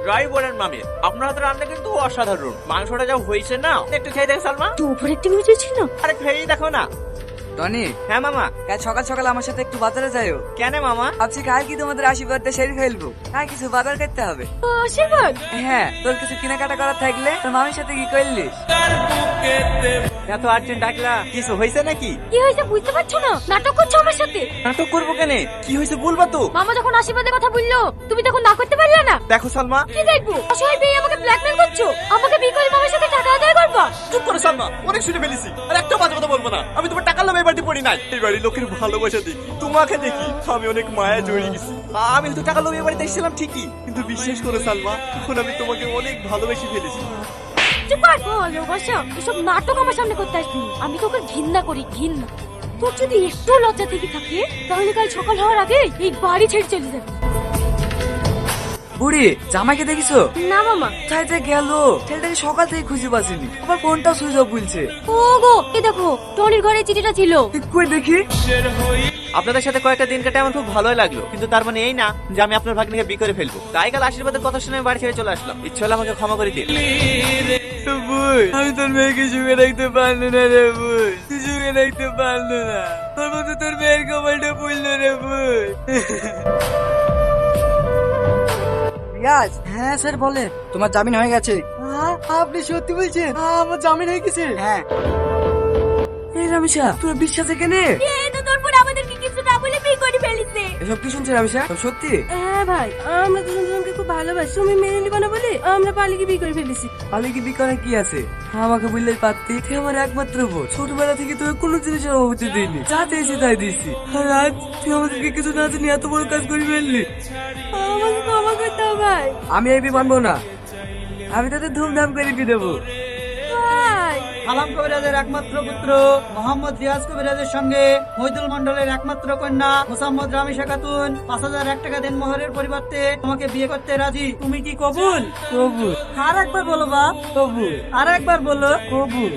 ড্রাইভারের মামি, আপনার হাতে রান্না কিন্তু অসাধারণ। মাংসটা যা হয়েছে না, একটু খেয়ে দেখো সালমা। তো উপরে একটা মিউজিক ছিল। আরে খেয়ে দেখো না। টনি, হ্যাঁ মামা। কাল সকাল সকাল আমার সাথে একটু বাজারে যাইও। কেন মামা? ভাবছি কাল কি তোমাদের আশীর্বাদটা সেরে ফেলবো, আর কিছু বাজার করতে হবে। আশীর্বাদ? হ্যাঁ, তোর কিছু কেনাকাটা করার থাকলে তোর মামির সাথে কি করলিস? এত আর্জেন্ট ডাকলা, কিছু হয়েছে নাকি? কি হয়েছে বুঝতে পারছো না? নাটক করছো আমার সাথে। নাটক করবো কেন? কি হয়েছে বলবা তো। মামা যখন আশীর্বাদের কথা বললো, তুমি তখন না করতে পারলে না। দেখো সালমা। কি দেখবো? অসহায় পেয়ে আমাকে ব্ল্যাকমেল করছো। আমাকে বিয়ে করে মামার সাথে টাকা আদায় করবা। চুপ করো সালমা, অনেক শুনে ফেলেছি। আর একটা বাজে কথা বলবো না। আমি তোমার টাকার লোভে এই বাড়িতে পড়ি নাই। এই বাড়ির লোকের ভালোবাসা দেখি, তোমাকে দেখি আমি অনেক মায়া জড়িয়ে গেছি। আমি হয়তো টাকার লোভে এই বাড়িতে এসেছিলাম ঠিকই, কিন্তু বিশ্বাস করো সালমা, এখন আমি তোমাকে অনেক ভালোবেসে ফেলেছি। চুপ কর। ভালোবাসা এসব নাটক আমার সামনে করতে আসবি। আমি তোকে ঘৃণা করি, ঘৃণা। তোর যদি একটু লজ্জা থেকে থাকে, তাহলে কাল সকাল হওয়ার আগে এই বাড়ি ছেড়ে চলে যাবি। বুড়ি, জামাইকে দেখিছো? না মামা। চাইতে গেল, ছেলেটাকে সকাল থেকে খুঁজে পাচ্ছিনি। আবার ফোনটাও সুইচ অফ বলছে। ও গো, এই দেখো টনির ঘরে চিঠিটা ছিল। কই দেখি। আপনাদের সাথে কয়েকটা দিন কাটে আমার খুব ভালোই লাগলো, কিন্তু তার মানে এই না যে আমি আপনার ভাগ্নিকে বিয়ে করে ফেলবো। তাই কাল আশীর্বাদের কথা শুনে আমি বাড়ি ছেড়ে চলে আসলাম। ইচ্ছে হলে আমাকে ক্ষমা করে দিন। আমি তোর মেয়েকে সুখে রাখতে পারলো না রে বোন, তুই সুখে রাখতে পারলো না। তোর মতো তোর মেয়ের কপালটা পুড়লো রে বোন। রিয়াজ। হ্যাঁ স্যার বলেন। তোমার জামিন হয়ে গেছে। আপনি সত্যি বলছেন? আমার জামিন হয়ে গেছে? হ্যাঁ। এই রামিসা, তোমার বিশ্বাস এখানে? এই তো তোর পর আমাদেরকে কিছু না বলে বিয়ে করে ফেলিছে। এসব কি শুনছে রামিসা? সব সত্যি? হ্যাঁ ভাই, আমরা দুজনকে খুব ভালোবাসি। তুমি মেনে নিবা না বলে আমরা পালিয়ে বিয়ে করে ফেলেছি। পালে কি বিয়ে করার কি আছে? আমাকে বললেই পারতি। তুই আমার একমাত্র বোন, ছোটবেলা থেকে তোকে কোনো জিনিসের অভাব হতে দিইনি। যা চেয়েছি তাই দিয়েছি। আর আজ তুই আমাদেরকে কিছু না জানি এত বড় কাজ করে ফেললি। আমাকে ক্ষমা করতে হবে ভাই। আমি এই বিয়ে মানবো না। আমি তাদের ধুমধাম করে বিয়ে দেবো। ভাই আলাম কবিরাজের একমাত্র পুত্র মোহাম্মদ রিয়াজ কবিরাজের সঙ্গে মহিদুল মন্ডলের একমাত্র কন্যা মোসাম্মদ রামিসা খাতুন 5,001 টাকা দেন মোহরের পরিবর্তে তোমাকে বিয়ে করতে রাজি। তুমি কি কবুল? কবুল। আর একবার বলো বাপ। কবুল। আর একবার বলো। কবুল।